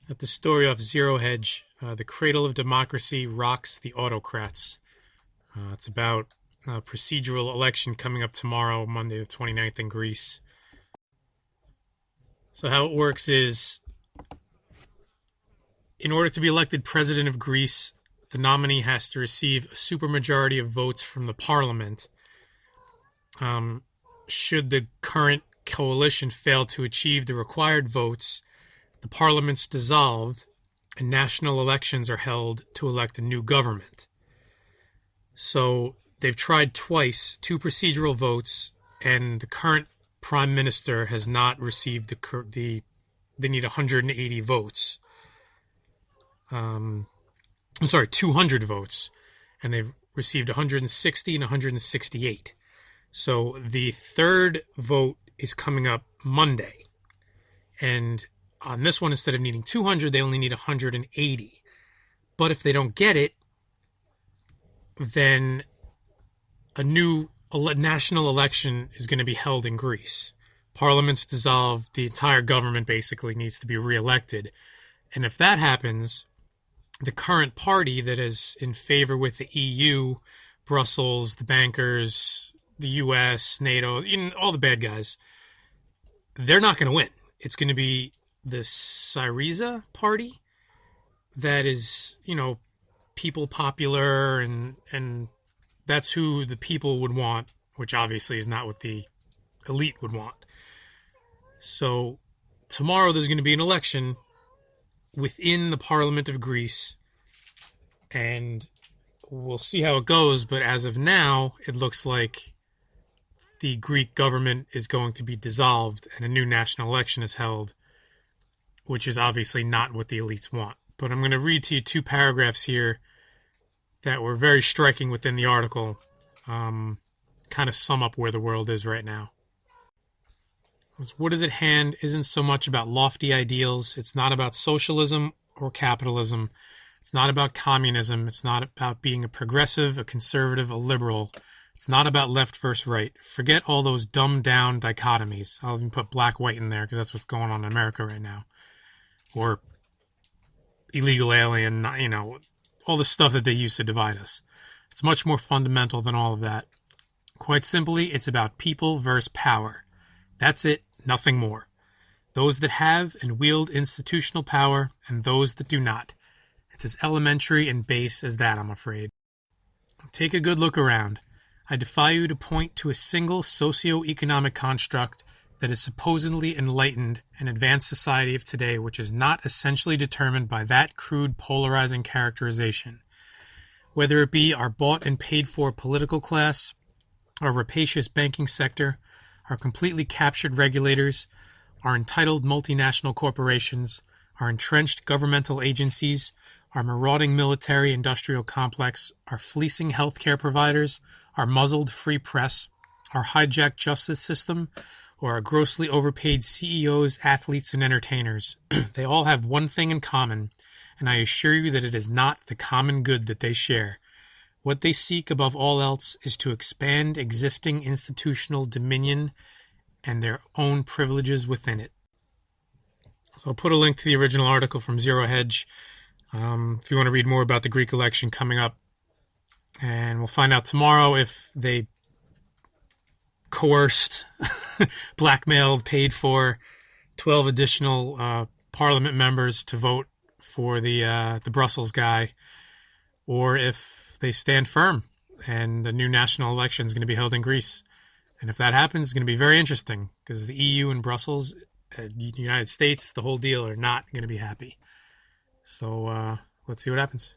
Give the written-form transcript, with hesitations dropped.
At the story off Zero Hedge, the cradle of democracy rocks the autocrats. It's about a procedural election coming up tomorrow, Monday the 29th in Greece. So how it works is, in order to be elected president of Greece, the nominee has to receive a supermajority of votes from the parliament. Should the current coalition fail to achieve the required votes, the parliament's dissolved and national elections are held to elect a new government. So they've tried twice, 2 procedural votes, and the current prime minister has not received they need 180 votes. 200 votes, and they've received 160 and 168. So the third vote is coming up Monday. And on this one, instead of needing 200, they only need 180. But if they don't get it, then a new national election is going to be held in Greece. Parliament's dissolved. The entire government basically needs to be reelected. And if that happens, the current party that is in favor with the EU, Brussels, the bankers, the US, NATO, all the bad guys, they're not going to win. It's going to be the Syriza party that is, people popular, and that's who the people would want, which obviously is not what the elite would want. So tomorrow there's going to be an election within the Parliament of Greece, and we'll see how it goes, but as of now, it looks like the Greek government is going to be dissolved and a new national election is held, which is obviously not what the elites want. But I'm going to read to you 2 paragraphs here that were very striking within the article, kind of sum up where the world is right now. What is at hand isn't so much about lofty ideals. It's not about socialism or capitalism. It's not about communism. It's not about being a progressive, a conservative, a liberal. It's not about left versus right. Forget all those dumbed-down dichotomies. I'll even put black-white in there because that's what's going on in America right now. Or illegal alien, all the stuff that they use to divide us. It's much more fundamental than all of that. Quite simply, it's about people versus power. That's it, nothing more. Those that have and wield institutional power and those that do not. It's as elementary and base as that, I'm afraid. Take a good look around. I defy you to point to a single socio-economic construct that is supposedly enlightened and advanced society of today which is not essentially determined by that crude polarizing characterization. Whether it be our bought and paid for political class, our rapacious banking sector, our completely captured regulators, our entitled multinational corporations, our entrenched governmental agencies, our marauding military-industrial complex, our fleecing healthcare providers, our muzzled free press, our hijacked justice system, or our grossly overpaid CEOs, athletes, and entertainers. They all have one thing in common, and I assure you that it is not the common good that they share. What they seek above all else is to expand existing institutional dominion and their own privileges within it. So I'll put a link to the original article from Zero Hedge if you want to read more about the Greek election coming up. And we'll find out tomorrow if they coerced, blackmailed, paid for 12 additional parliament members to vote for the Brussels guy, or if they stand firm and the new national election is going to be held in Greece. And if that happens, it's going to be very interesting because the EU and Brussels, United States, the whole deal are not going to be happy. So let's see what happens.